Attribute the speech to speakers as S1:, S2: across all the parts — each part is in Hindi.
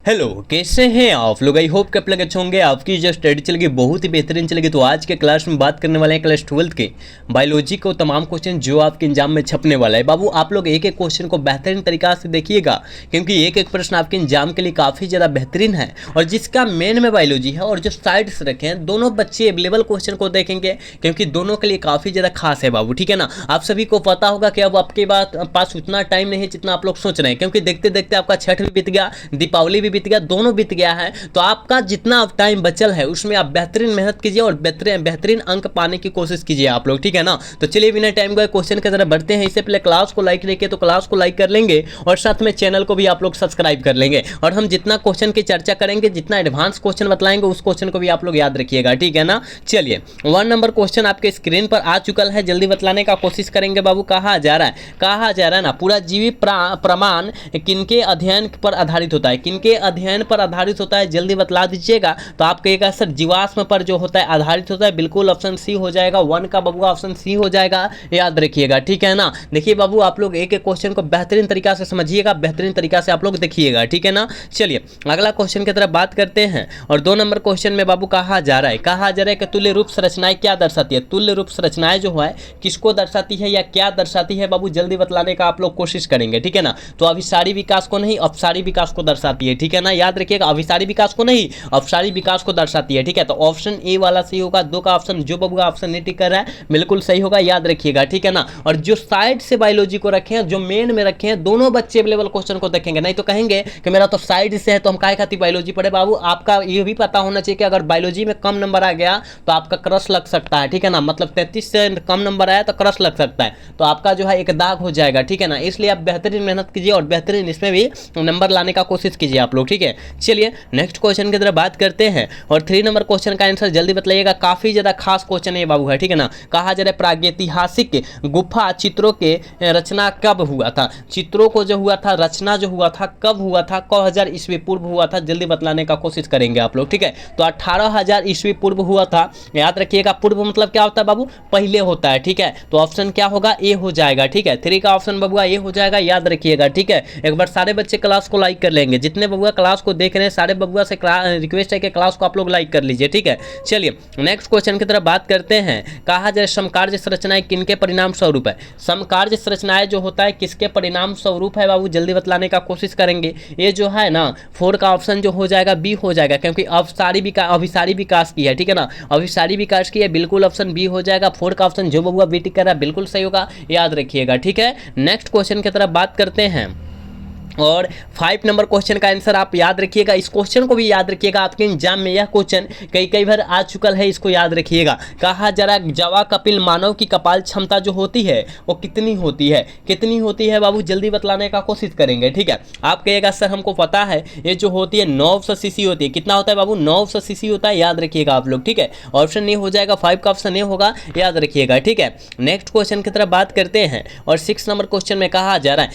S1: हेलो, कैसे हैं आप लोग। आई होप कि आप लोग अच्छे होंगे। आपकी जो स्टडी चलेगी बहुत ही बेहतरीन चलेगी। तो आज के क्लास में बात करने वाले हैं क्लास 12 के बायोलॉजी को तमाम क्वेश्चन जो आपके एग्जाम में छपने वाला है। बाबू आप लोग एक एक क्वेश्चन को बेहतरीन तरीका से देखिएगा, क्योंकि एक एक प्रश्न आपके एग्जाम के लिए काफ़ी ज़्यादा बेहतरीन है और जिसका मेन में बायोलॉजी है और जो साइड्स रखे हैं दोनों बच्चे अवेलेबल क्वेश्चन को देखेंगे, क्योंकि दोनों के लिए काफ़ी ज़्यादा खास है बाबू। ठीक है ना। आप सभी को पता होगा कि अब आपके पास उतना टाइम नहीं है जितना आप लोग सोच रहे हैं, क्योंकि देखते देखते आपका छठ भी बीत गया, दीपावली भी बीत गया, दोनों बीत गया है। तो आपका जितना टाइम बचल है उसमें आप बेहतरीन मेहनत कीजिए और बेहतरीन अंक पाने की कोशिश कीजिए आप लोग। ठीक है ना। तो चलिए बिना टाइम गए क्वेश्चन की तरफ बढ़ते हैं। इससे पहले क्लास को लाइक नहीं किया तो क्लास को लाइक कर लेंगे और साथ में चैनल को भी आप लोग सब्सक्राइब कर लेंगे। और हम जितना क्वेश्चन की चर्चा करेंगे, जितना एडवांस क्वेश्चन बतलाएंगे, उस क्वेश्चन को भी आप लोग याद रखिएगा। ठीक है ना। चलिए 1 नंबर क्वेश्चन आपके स्क्रीन पर आ चुका है, जल्दी बतलाने का कोशिश करेंगे बाबू। कहा जा रहा है ना, पूरा जीवी प्रमाण किनके अध्ययन पर आधारित होता है, किनके अध्ययन पर आधारित होता है, जल्दी बतला दीजिएगा। तो आप कहिएगा सर जीवाश्म पर जो होता है आधारित होता है, बिल्कुल ऑप्शन सी हो जाएगा। 1 का बबुआ ऑप्शन सी हो जाएगा, याद रखिएगा। ठीक है ना। देखिए बाबू आप लोग एक एक क्वेश्चन को बेहतरीन तरीका से समझिएगा, बेहतरीन तरीका से आप लोग देखिएगा। ठीक है ना। चलिए अगला क्वेश्चन की तरफ बात करते हैं। और 2 नंबर क्वेश्चन में बाबू कहा जा रहा है कि तुल्य रूप संरचनाएं क्या दर्शाती है। तुल्य रूप संरचनाएं जो है किसको दर्शाती है या क्या दर्शाती है बाबू, जल्दी बतलाने का आप लोग कोशिश करेंगे। ठीक है ना। तो अभिसारी विकास को नहीं, अपसारी विकास को दर्शाती है। ठीक है ना। याद रखिएगा, अभिसारी विकास को नहीं, अपसारी विकास को दर्शाती है। ठीक है। तो ऑप्शन ए वाला सही होगा। 2 का ऑप्शन जो बबुआ ऑप्शन नहीं टिक कर रहा है बिल्कुल सही होगा, याद रखिएगा। ठीक है ना। और जो साइड से बायोलॉजी को रखे हैं, जो मेन में रखे हैं, दोनों बच्चे अवेलेबल क्वेश्चन को देखेंगे। नहीं तो कहेंगे कि मेरा तो साइड से है तो हम काहे खातिर बायोलॉजी पढ़े। बाबू आपका ये भी पता होना चाहिए कि अगर बायोलॉजी में कम नंबर आ गया तो आपका क्रश लग सकता है। ठीक है ना। मतलब 33 से कम नंबर आया तो क्रश लग सकता है, तो आपका जो है एक दाग हो जाएगा। ठीक है ना। इसलिए आप बेहतरीन मेहनत कीजिए और बेहतरीन इसमें भी नंबर लाने का कोशिश कीजिए आप लोग। ठीक है। चलिए नेक्स्ट क्वेश्चन की तरफ बात करते हैं। और 3 नंबर क्वेश्चन का आंसर जल्दी बताइएगा, काफी ज्यादा खास क्वेश्चन है बाबू है। ठीक है ना। कहा जा रहा है प्रागैतिहासिक गुफा चित्रों के रचना कब हुआ था। चित्रों को जो हुआ था, रचना जो हुआ था, कब हुआ था, क 1000 ईस्वी पूर्व हुआ था, जल्दी बतलाने का कोशिश करेंगे आप लोग। ठीक है। तो 18,000 ईस्वी पूर्व हुआ था, याद रखिएगा। पूर्व मतलब क्या होता है बाबू, पहले होता है। ठीक है। तो ऑप्शन क्या होगा, ए हो जाएगा। ठीक है। 3 का ऑप्शन बबुआ ए हो जाएगा, याद रखिएगा। ठीक है। एक बार सारे बच्चे क्लास को लाइक कर लेंगे, जितने बबुआ क्लास को देख रहे हैं सारे बबुआ से रिक्वेस्ट है कि क्लास को आप लोग लाइक कर लीजिए। ठीक है। चलिए नेक्स्ट क्वेश्चन की तरफ बात करते हैं। कहा जाए समकार्य संरचनाएं किनके परिणाम स्वरूप है। समकार्य संरचनाएं जो होता है किसके परिणाम स्वरूप है बाबू, जल्दी बतलाने का कोशिश करेंगे। ये जो है ना 4 का ऑप्शन जो हो जाएगा बी हो जाएगा, क्योंकि अभिसारी विकास की है। ठीक है ना। अभिसारी विकास की है, बिल्कुल ऑप्शन बी हो जाएगा। 4 का ऑप्शन जो बबुआ बी टिक कर रहा है बिल्कुल सही होगा, याद रखिएगा। ठीक है। नेक्स्ट क्वेश्चन की तरफ बात करते हैं। और 5 नंबर क्वेश्चन का आंसर आप याद रखिएगा, इस क्वेश्चन को भी याद रखिएगा। आपके एग्जाम में यह क्वेश्चन कई बार आ चुका है, इसको याद रखिएगा। कहा जरा जवा कपिल मानव की कपाल क्षमता जो होती है वो कितनी होती है, कितनी होती है बाबू, जल्दी बतलाने का कोशिश करेंगे। ठीक है। आप कहिएगा सर हमको पता है, ये जो होती है 900 सीसी होती है। कितना होता है बाबू, 900 सीसी होता है, याद रखिएगा आप लोग। ठीक है। ऑप्शन ए हो जाएगा, 5 का ऑप्शन ए होगा, याद रखिएगा। ठीक है। नेक्स्ट क्वेश्चन की तरफ बात करते हैं। और 6 नंबर क्वेश्चन में कहा जा रहा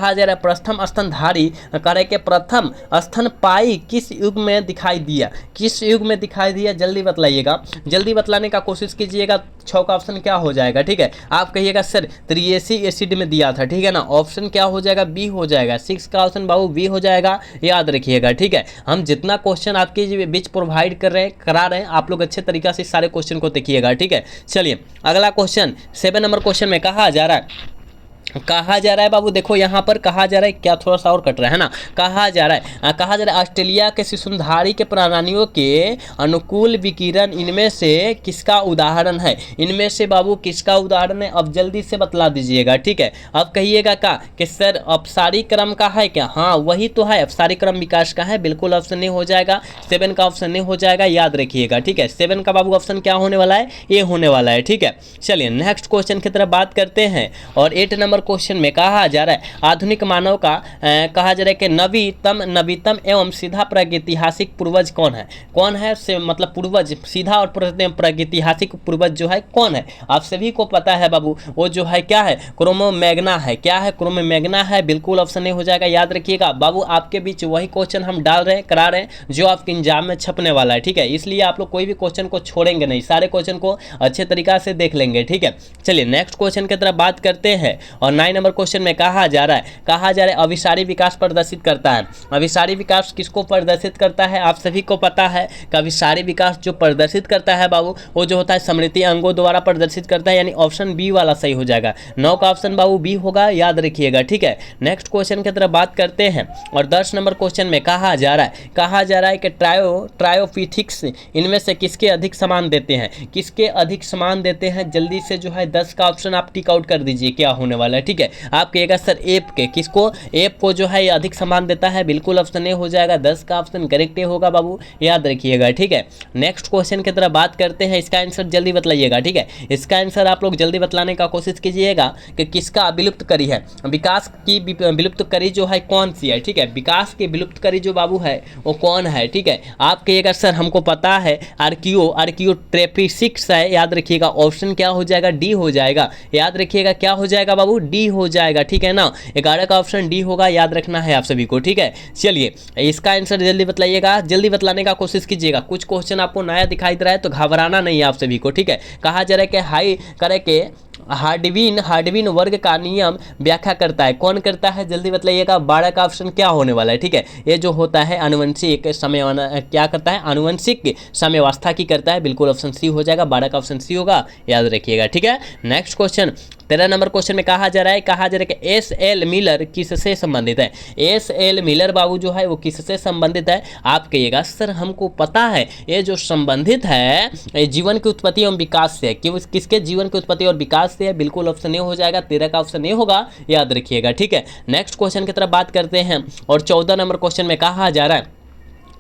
S1: है प्रथम स्तन करे के प्रथम स्तनपायी किस युग में दिखाई दिया, किस युग में दिखाई दिया, जल्दी बतलाइएगा, जल्दी बतलाने का कोशिश कीजिएगा। 6 का ऑप्शन क्या हो जाएगा। ठीक है। आप कहिएगा सर त्रिएसी एसिड में दिया था। ठीक है ना। ऑप्शन क्या हो जाएगा, बी हो जाएगा। 6 का ऑप्शन बाबू बी हो जाएगा, याद रखिएगा। ठीक है। हम जितना क्वेश्चन आपके बीच प्रोवाइड करा रहे हैं, आप लोग अच्छे तरीके से सारे क्वेश्चन को देखिएगा। ठीक है। चलिए अगला क्वेश्चन 7 नंबर क्वेश्चन में कहा जा रहा है बाबू, देखो यहाँ पर कहा जा रहा है, क्या थोड़ा सा और कट रहा है ना। कहा जा रहा है ऑस्ट्रेलिया के शिशुधारी के प्राणियों के अनुकूल विकिरण इनमें से किसका उदाहरण है। इनमें से बाबू किसका उदाहरण है, अब जल्दी से बतला दीजिएगा। ठीक है। अब कहिएगा का कि सर अपसारी क्रम का है क्या, हाँ वही तो है, अपसारी क्रम विकास का है, बिल्कुल ऑप्शन ए हो जाएगा। 7 का ऑप्शन ए हो जाएगा, याद रखिएगा। ठीक है। 7 का बाबू ऑप्शन क्या होने वाला है, ए होने वाला है। ठीक है। चलिए नेक्स्ट क्वेश्चन की तरफ बात करते हैं। और 8 नंबर क्वेश्चन में कहा जा रहा है आधुनिक मानव का कहा जा रहा है कि नवीनतम एवं सीधा प्रागैतिहासिक पूर्वज कौन है। कौन है से मतलब पूर्वज, सीधा और प्रागैतिहासिक पूर्वज जो है कौन है, आप सभी को पता है बाबू। वो जो है क्या है, क्रोमोमैग्ना है। क्या है, क्रोमोमैग्ना है, बिल्कुल ऑप्शन ए हो जाएगा, याद रखिएगा। बाबू आपके बीच वही क्वेश्चन हम करा रहे हैं जो आपके एग्जाम में छपने वाला है। ठीक है। इसलिए आप लोग कोई भी क्वेश्चन को छोड़ेंगे नहीं, सारे क्वेश्चन को अच्छे तरीका से देख लेंगे। ठीक है। चलिए नेक्स्ट क्वेश्चन की तरफ बात करते हैं। और 9 नंबर क्वेश्चन में कहा जा रहा है अभिसारी विकास प्रदर्शित करता है। अभिसारी विकास किसको प्रदर्शित करता है, आप सभी को पता है कि अभिसारी विकास जो प्रदर्शित करता है बाबू वो जो होता है समृद्धि अंगों द्वारा प्रदर्शित करता है, यानी ऑप्शन बी वाला सही हो जाएगा। 9 का ऑप्शन बाबू बी होगा, याद रखिएगा, ठीक है। नेक्स्ट क्वेश्चन की तरफ बात करते हैं और 10 नंबर क्वेश्चन में कहा जा रहा है कि ट्रायोफिथिक्स इनमें से किसके अधिक समान देते हैं, किसके अधिक समान देते हैं, जल्दी से जो है 10 का ऑप्शन आप टिक आउट कर दीजिए क्या होने वाला है, ठीक है। आप कहिएगा सर एप के, किसको, एप को जो है अधिक समान देता है, बिल्कुल ऑप्शन ए हो जाएगा, 10 का ऑप्शन करेक्ट होगा बाबू, याद रखिएगा, ठीक है। नेक्स्ट क्वेश्चन की तरफ बात करते हैं, इसका आंसर जल्दी बतलाइएगा, ठीक है। इसका आंसर आप लोग जल्दी बतलाने का कोशिश कीजिएगा कि किसका विलुप्त करी है, विकास की विलुप्त करी जो है कौन सी है, ठीक है। विकास की विलुप्त करी जो बाबू है वो कौन है, ठीक है। आप कहिएगा सर हमको पता है आर्कियोट्रेपिसिक्स है, याद रखिएगा, ऑप्शन क्या हो जाएगा, डी हो जाएगा, याद रखिएगा, क्या हो जाएगा बाबू, डी हो जाएगा, ठीक है ना। 11 का ऑप्शन डी होगा, याद रखना है आप सभी को, ठीक है। चलिए इसका आंसर जल्दी बतलाइएगा, जल्दी बतलाने का कोशिश कीजिएगा। कुछ क्वेश्चन आपको नया दिखाई दे रहा है तो घबराना नहीं है आप सभी को, ठीक है। कहा जा रहा है कि हाई करे के हार्डविन वर्ग का नियम व्याख्या करता है, कौन करता है, जल्दी बताइएगा। 12 का ऑप्शन क्या होने वाला है, ठीक है। ये जो होता है आनुवंशिक समय क्या करता है, आनुवंशिक समयावस्था की करता है, बिल्कुल ऑप्शन सी हो जाएगा, 12 का ऑप्शन सी होगा, याद रखिएगा, ठीक है। नेक्स्ट क्वेश्चन 13 नंबर क्वेश्चन में कहा जा रहा है कि एस एल मिलर किससे संबंधित है, एस एल मिलर बाबू जो है वो किससे संबंधित है, आप कहिएगा सर हमको पता है ये जो संबंधित है जीवन की उत्पत्ति एवं विकास से, किसके जीवन की उत्पत्ति और विकास से है, बिल्कुल ऑप्शन ए हो जाएगा, 13 का ऑप्शन ए होगा, याद रखिएगा, ठीक है। नेक्स्ट क्वेश्चन की तरफ बात करते हैं और 14 नंबर क्वेश्चन में कहा जा रहा है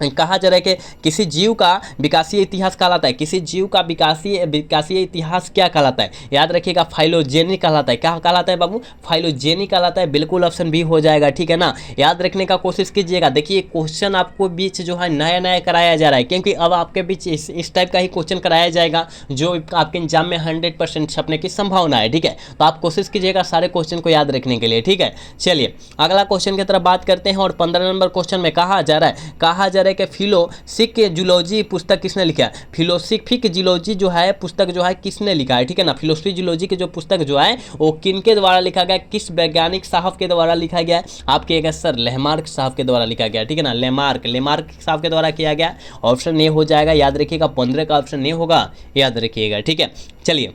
S1: कि किसी जीव का विकासीय इतिहास कहलाता है, किसी जीव का विकासीय इतिहास क्या कहलाता है, याद रखिएगा, फाइलोजेनी कहलाता है, क्या कहलाता है बाबू, फाइलोजेनी कहलाता है, बिल्कुल ऑप्शन बी हो जाएगा, ठीक है ना। याद रखने का कोशिश कीजिएगा। देखिए क्वेश्चन आपको बीच जो है नया नया कराया जा रहा है, क्योंकि अब आपके बीच इस टाइप का ही क्वेश्चन कराया जाएगा जो आपके एग्जाम में 100% छपने की संभावना है, ठीक है। तो आप कोशिश कीजिएगा सारे क्वेश्चन को याद रखने के लिए, ठीक है। चलिए अगला क्वेश्चन की तरफ बात करते हैं और 15 नंबर क्वेश्चन में कहा जा रहा है कि फिलोसिक जूलॉजी पुस्तक किसने लिखा है, फिलोसफिक जूलॉजी जो है पुस्तक जो है किसने लिखा है, ठीक है ना। फिलोसफी जूलॉजी के जो पुस्तक जो है वो किनके द्वारा लिखा गया, किस वैज्ञानिक साहब के द्वारा लिखा गया, आप कहिएगा सर लेमार्क साहब के द्वारा लिखा गया, ठीक है ना। लेमार्क साहब के द्वारा किया गया, ऑप्शन ए हो जाएगा, याद रखिएगा, 15 का ऑप्शन ए होगा, याद रखिएगा, ठीक है। चलिए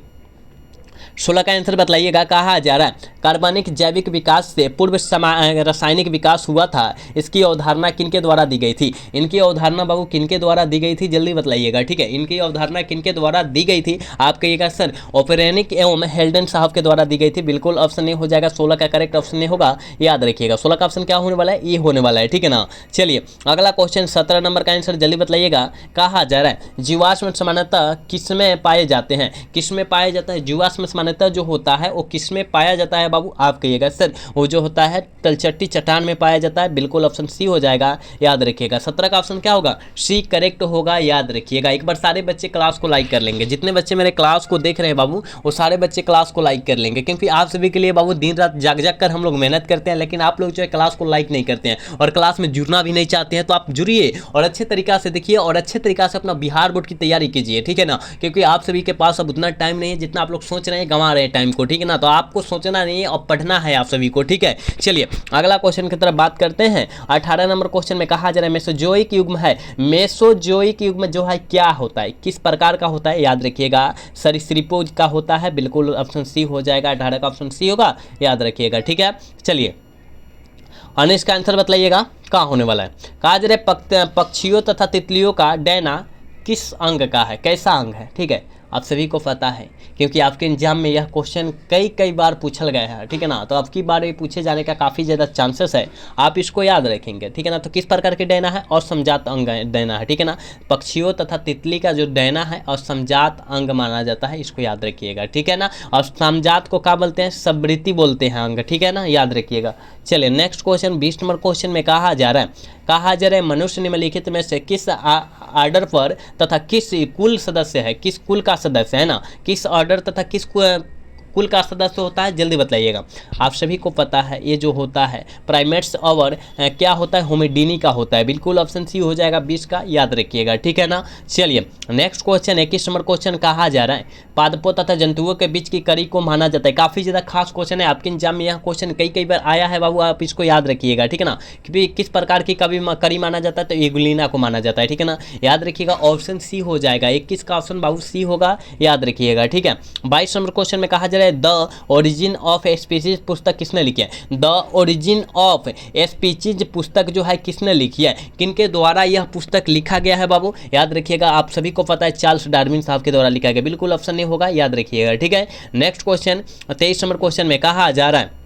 S1: 16 का आंसर बताइएगा। कहा जा रहा है कार्बनिक जैविक विकास से पूर्व रासायनिक विकास हुआ था, इसकी अवधारणा किनके द्वारा दी गई थी, इनकी अवधारणा बाबू किनके द्वारा दी गई थी, जल्दी बताइएगा, ठीक है। इनकी अवधारणा किनके द्वारा दी गई थी, आप कहिएगा सर ओपेरेनिक एवं हेल्डन साहब के द्वारा दी गई थी, बिल्कुल ऑप्शन ए हो जाएगा, 16 का करेक्ट ऑप्शन ए होगा, याद रखिएगा। 16 का ऑप्शन क्या होने वाला है, ये होने वाला है, ठीक है ना। चलिए अगला क्वेश्चन 17 नंबर का आंसर जल्दी बताइएगा। कहा जा रहा है जीवाश्म सामान्यतः किसमें पाए जाते हैं, किसमें पाया जाता है, जीवाश्म सामान्यतः जो होता है वो किसमें पाया जाता है बाबू, आप कहिएगा सर वो जो होता है तलचट्टी चट्टान में पाया जाता है, बिल्कुल ऑप्शन सी हो जाएगा, याद रखिएगा। 17 का ऑप्शन क्या होगा, सी करेक्ट होगा, याद रखिएगा। एक बार सारे बच्चे क्लास को लाइक कर लेंगे, जितने बच्चे मेरे क्लास को देख रहे हैं बाबू वो सारे बच्चे क्लास को लाइक कर लेंगे, क्योंकि आप सभी के लिए बाबू दिन रात जाग जाग कर हम लोग मेहनत करते हैं, लेकिन आप लोग जो है क्लास को लाइक नहीं करते हैं और क्लास में जुड़ना भी नहीं चाहते हैं। तो आप जुड़िए और अच्छे तरीका से देखिए और अच्छे तरीका से अपना बिहार बोर्ड की तैयारी कीजिए, ठीक है ना, क्योंकि आप सभी के पास अब उतना टाइम नहीं है जितना आप लोग सोच रहे हैं, गंवा रहे हैं टाइम को, ठीक है ना। तो आपको सोचना नहीं है और पढ़ना है आप सभी को, ठीक है। चलिए अगला क्वेश्चन की तरफ बात करते हैं। 18 नंबर क्वेश्चन में कहा जा रहा है मेसोजोइक युग है, मेसोजोइक युग में जो है क्या होता है, किस प्रकार का होता है, याद रखिएगा, सरीसृपों का होता है, बिल्कुल ऑप्शन सी हो जाएगा, 18 का ऑप्शन सी होगा, याद रखिएगा, ठीक है। चलिए अनिश का आंसर बताइएगा क्या होने वाला है। कहा जा रहा है पक्षियों तथा तितलियों का डैना किस अंग का है, कैसा अंग है, ठीक है। आप सभी को पता है क्योंकि आपके एग्जाम में यह क्वेश्चन कई बार पूछल गया है, ठीक है ना। तो आपकी बार ये पूछे जाने का काफ़ी ज़्यादा चांसेस है, आप इसको याद रखेंगे, ठीक है ना। तो किस प्रकार के डैना है, और समजात अंग डैना है, ठीक है ना। पक्षियों तथा तितली का जो डैना है और समजात अंग माना जाता है, इसको याद रखिएगा, ठीक है ना। और समजात को क्या बोलते हैं, सबृति बोलते हैं अंग, ठीक है ना, याद रखिएगा। चलिए नेक्स्ट क्वेश्चन 20 नंबर क्वेश्चन में कहा जा रहा है मनुष्य निम्नलिखित में से किस आर्डर पर तथा किस कुल सदस्य है, किस कुल का सदस्य है ना, किस ऑर्डर तथा किस कुल का सदस्य होता है, जल्दी बताइएगा। आप सभी को पता है ये जो होता है प्राइमेट्स और क्या होता है, होमिडीनी का होता है। बिल्कुल ऑप्शन सी हो जाएगा 20 का, याद रखिएगा, ठीक है ना। चलिए नेक्स्ट क्वेश्चन 21 नंबर क्वेश्चन कहा जा रहा है पादपों तथा जंतुओं के बीच की कड़ी को माना जाता है। काफ़ी ज़्यादा खास क्वेश्चन है, आपके एग्जाम में यह क्वेश्चन कई बार आया है बाबू, आप इसको याद रखिएगा, ठीक है ना। कि किस प्रकार की कड़ी माना जाता है, तो एगुलिना को माना जाता है, ठीक है ना। याद रखिएगा ऑप्शन सी हो जाएगा, 21 का ऑप्शन बाबू सी होगा, याद रखिएगा, ठीक है। 22 नंबर क्वेश्चन में कहा जा रहा है द ओरिजिन ऑफ स्पीसीज पुस्तक किसने लिखी है। द ओरिजिन ऑफ स्पीसीज पुस्तक जो है किसने लिखी है, किनके द्वारा यह पुस्तक लिखा गया है बाबू, याद रखिएगा। आप सभी को पता है चार्ल्स डार्विन साहब के द्वारा लिखा गया, बिल्कुल ऑप्शन नहीं होगा, याद रखिएगा, ठीक है। नेक्स्ट क्वेश्चन 23 नंबर क्वेश्चन में कहा जा रहा है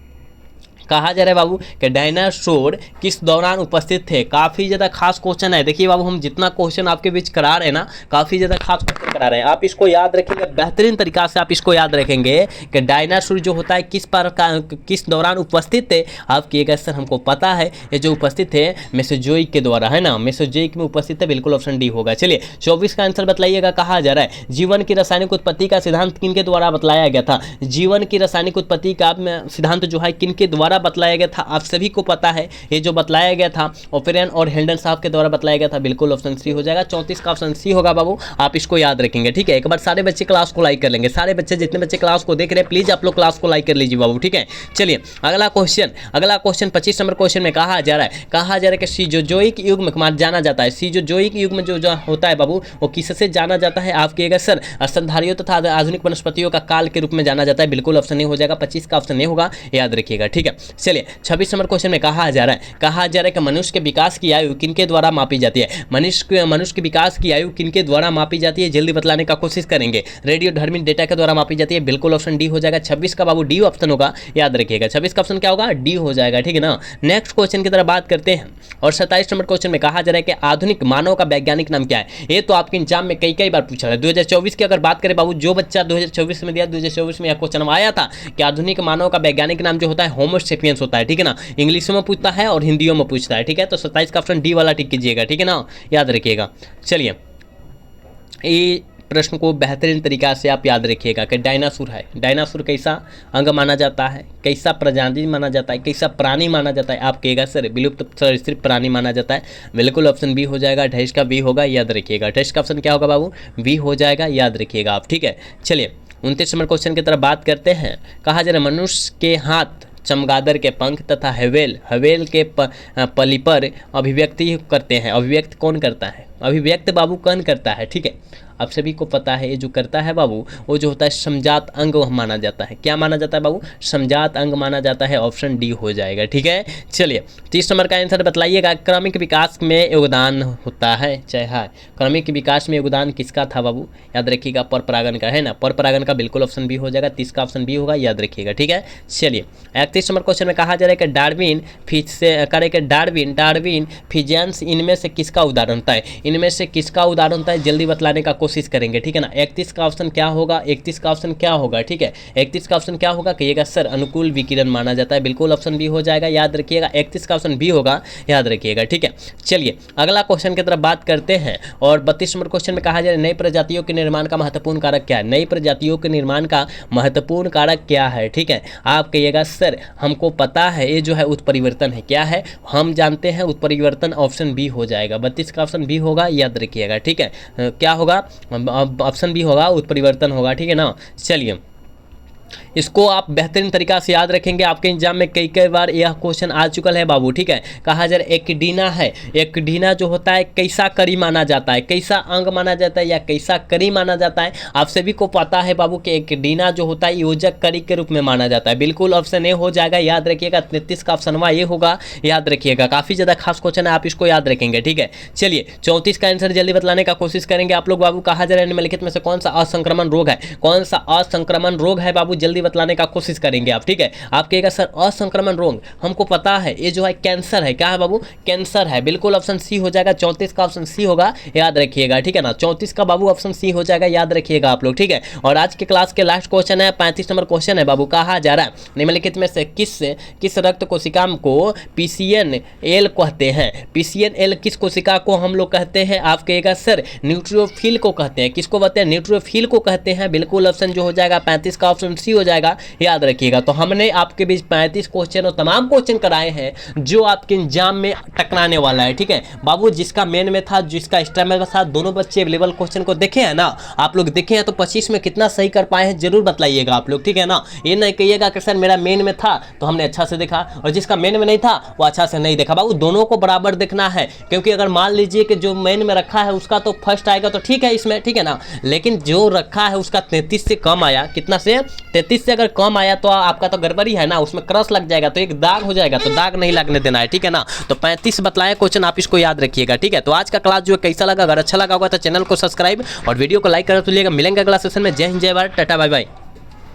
S1: बाबू कि डायनासोर किस दौरान उपस्थित थे। काफ़ी ज़्यादा खास क्वेश्चन है, देखिए बाबू हम जितना क्वेश्चन आपके बीच करा रहे हैं ना, काफ़ी ज़्यादा खास क्वेश्चन करा रहे हैं। आप इसको याद रखेंगे बेहतरीन तरीका से, आप इसको याद रखेंगे कि डायनासोर जो होता है किस दौरान उपस्थित थे। आप किएगा सर हमको पता है ये जो उपस्थित थे मेसोजोइक के द्वारा, है ना, मेसोजोइक में उपस्थित थे, बिल्कुल ऑप्शन डी होगा। चलिए 24 का आंसर बताइएगा। कहा जा रहा है जीवन की रासायनिक उत्पत्ति का सिद्धांत किनके द्वारा बतलाया गया था। जीवन की रासायनिक उत्पत्ति का सिद्धांत जो है किनके द्वारा बतलाया गया था, आप सभी को पता है ये जो बतलाया गया था ओपेरन और हेल्डन साहब के द्वारा बतलाया गया था, बिल्कुल ऑप्शन सी हो जाएगा। 34 का ऑप्शन सी होगा बाबू, आप इसको याद रखेंगे, ठीक है। एक बार सारे बच्चे क्लास को लाइक कर लेंगे, सारे बच्चे जितने बच्चे क्लास को देख रहे हैं प्लीज आप लोग क्लास को लाइक कर लीजिए बाबू, ठीक है। चलिए अगला क्वेश्चन 25 नंबर क्वेश्चन में कहा जा रहा है कि सीजोजोइक युग में जाना जाता है। सीजोजोइक युग में जो होता है बाबू वो किससे जाना जाता है, आप कहिएगा सर स्तनधारियों तथा आधुनिक वनस्पतियों का काल के रूप में जाना जाता है, बिल्कुल ऑप्शन नहीं हो जाएगा। 25 का ऑप्शन नहीं होगा, याद रखिएगा, ठीक है। चलिए 26 नंबर क्वेश्चन में कहा जा रहा है कि मनुष्य के विकास की आयु किनके द्वारा मापी जाती है। मनुष्य के विकास की आयु किनके द्वारा मापी जाती है, जल्दी बतलाने का कोशिश करेंगे। रेडियोधर्मी डेटा के द्वारा मापी जाती है, बिल्कुल ऑप्शन डी हो जाएगा। 26 का बाबू डी ऑप्शन होगा, याद रखिएगा। 26 का ऑप्शन क्या होगा, डी हो जाएगा, ठीक है ना। नेक्स्ट क्वेश्चन की तरफ बात करते हैं और 27 नंबर क्वेश्चन में कहा जा रहा है कि आधुनिक मानव का वैज्ञानिक नाम क्या है। ये तो आपके एग्जाम में कई बार पूछा है। 2024 की अगर बात करें बाबू, जो बच्चा 2024 में दिया 2024 में यह क्वेश्चन आया था कि आधुनिक मानव का वैज्ञानिक नाम जो होता है होमो सेपियंस होता है, ठीक है ना। इंग्लिश में पूछता है और हिंदियों में पूछता है, ठीक है। तो 27 का ऑप्शन डी वाला टिक कीजिएगा, ठीक है ना, याद रखिएगा। चलिए ये प्रश्न को बेहतरीन तरीका से आप याद रखिएगा कि डायनासोर है, डायनासोर कैसा अंग माना जाता है, कैसा प्रजाति माना जाता है, कैसा प्राणी माना जाता है, आप कहेगा सर विलुप्त सरीसृप प्राणी माना जाता है, बिल्कुल ऑप्शन बी हो जाएगा। 28 का बी होगा, याद रखिएगा। 28 का ऑप्शन क्या होगा बाबू, बी हो जाएगा, याद रखिएगा आप, ठीक है। चलिए 29 नंबर क्वेश्चन की तरफ बात करते हैं। कहा जा रहा है मनुष्य के हाथ चमगादड़ के पंख तथा हवेल के पली पर अभिव्यक्ति करते हैं। अभिव्यक्त कौन करता है, अभिव्यक्त बाबू कौन करता है, ठीक है। आप सभी को पता है ये जो करता है बाबू वो जो होता है समजात अंग माना जाता है। क्या माना जाता है बाबू, समजात अंग माना जाता है, ऑप्शन डी हो जाएगा, ठीक है। चलिए 30 नंबर का आंसर बताइएगा। क्रमिक विकास में योगदान होता है, चाहे क्रमिक विकास में योगदान किसका था बाबू, याद रखिएगा, पर परागन का, है ना। पर परागन का बिल्कुल ऑप्शन बी हो जाएगा। 30 का ऑप्शन बी होगा, याद रखिएगा, ठीक है। चलिए 31 नंबर क्वेश्चन में कहा जा रहा है कि डार्विन फिजियंस इनमें से किसका उदाहरण होता है, इनमें से किसका उदाहरण होता है, जल्दी बतलाने का कोशिश करेंगे, ठीक है ना। 31 का ऑप्शन क्या होगा, 31 का ऑप्शन क्या होगा, ठीक है। 31 का ऑप्शन क्या होगा, कहिएगा सर अनुकूल विकिरण माना जाता है, बिल्कुल ऑप्शन बी हो जाएगा, याद रखिएगा। 31 का ऑप्शन बी होगा, याद रखिएगा, ठीक है। चलिए अगला क्वेश्चन की तरफ बात करते हैं और 32 नंबर क्वेश्चन में कहा जा रहा है नई प्रजातियों के निर्माण का महत्वपूर्ण कारक क्या है। नई प्रजातियों के निर्माण का महत्वपूर्ण कारक क्या है, ठीक है। आप कहिएगा सर हमको पता है ये जो है उत्परिवर्तन है। क्या है, हम जानते हैं उत्परिवर्तन, ऑप्शन बी हो जाएगा। 32 का ऑप्शन बी होगा, याद रखिएगा, ठीक है। क्या होगा, ऑप्शन बी होगा, उत्परिवर्तन होगा, ठीक है ना। चलिए इसको आप बेहतरीन तरीका से याद रखेंगे, आपके एग्जाम में कई बार यह क्वेश्चन आ चुका है बाबू, ठीक है। कहा जा रहा है एक्टिना है, एक्टिना जो होता है कैसा करी माना जाता है, कैसा अंग माना जाता है या कैसा करी माना जाता है। आप सभी को पता है बाबू कि एक्टिना जो होता है योजक करी के रूप में माना जाता है, बिल्कुल ऑप्शन ए हो जाएगा, याद रखिएगा। 33 का ऑप्शन ये होगा, याद रखिएगा। काफ़ी ज़्यादा खास क्वेश्चन है, आप इसको याद रखेंगे, ठीक है। चलिए 34 का आंसर जल्दी बतलाने का कोशिश करेंगे आप लोग बाबू। कहा जा रहा है निम्नलिखित में से कौन सा असंक्रमण रोग है, कौन सा असंक्रमण रोग है बाबू, जल्दी बतलाने का कोशिश करेंगे आप, ठीक है। आप कहेगा सर असंक्रमण रोग हमको पता है ये जो है कैंसर है। क्या है बाबू, कैंसर है, बिल्कुल ऑप्शन सी हो जाएगा। 34 का ऑप्शन सी होगा, याद रखिएगा, ठीक है ना। 34 का बाबू ऑप्शन सी हो जाएगा, याद रखिएगा आप लोग, ठीक है। और आज के क्लास के लास्ट क्वेश्चन है 35 नंबर क्वेश्चन है बाबू। कहा जा रहा है निम्नलिखित में से किस रक्त कोशिका को PCNL कहते हैं। PCNL किस कोशिका को हम लोग कहते हैं, आप कहेगा सर न्यूट्रोफिल को कहते हैं। किसको कहते हैं, न्यूट्रोफिल को कहते हैं, बिल्कुल ऑप्शन जो हो जाएगा 35 का ऑप्शन सी हो जाएगा, याद रखिएगा। तो हमने आपके बीच 35 क्वेश्चन और तमाम क्वेश्चन कराए हैं जो आपके एग्जाम में टकराने वाला है, ठीक है बाबू। जिसका मेन में था, जिसका स्टेमल था, दोनों बच्चे अवेलेबल क्वेश्चन को देखे हैं ना आप लोग, देखे हैं तो 25 में कितना सही कर पाए हैं जरूर बताइएगा आप लोग, ठीक है ना। ये नहीं कहिएगा कि सर मेरा मेन में था तो हमने अच्छा से देखा, और जिसका मेन में नहीं था वो अच्छा से नहीं देखा। बाबू दोनों को बराबर देखना है, क्योंकि अगर मान लीजिए कि जो मेन में रखा है उसका तो फर्स्ट आएगा तो ठीक है इसमें, ठीक है ना, लेकिन जो रखा है उसका 33 से कम आया, कितना से 33 से अगर कम आया तो आपका तो गड़बड़ी है ना, उसमें क्रॉस लग जाएगा तो एक दाग हो जाएगा, तो दाग नहीं लगने देना है, ठीक है ना। तो 35 बतलाए क्वेश्चन, आप इसको याद रखिएगा, ठीक है। तो आज का क्लास जो है कैसा लगा, अगर अच्छा लगा होगा तो चैनल को सब्सक्राइब और वीडियो को लाइक कर तो मिलेंगे अगला सेशन में। जय हिंद, जय भारत, टाटा, बाय बाय।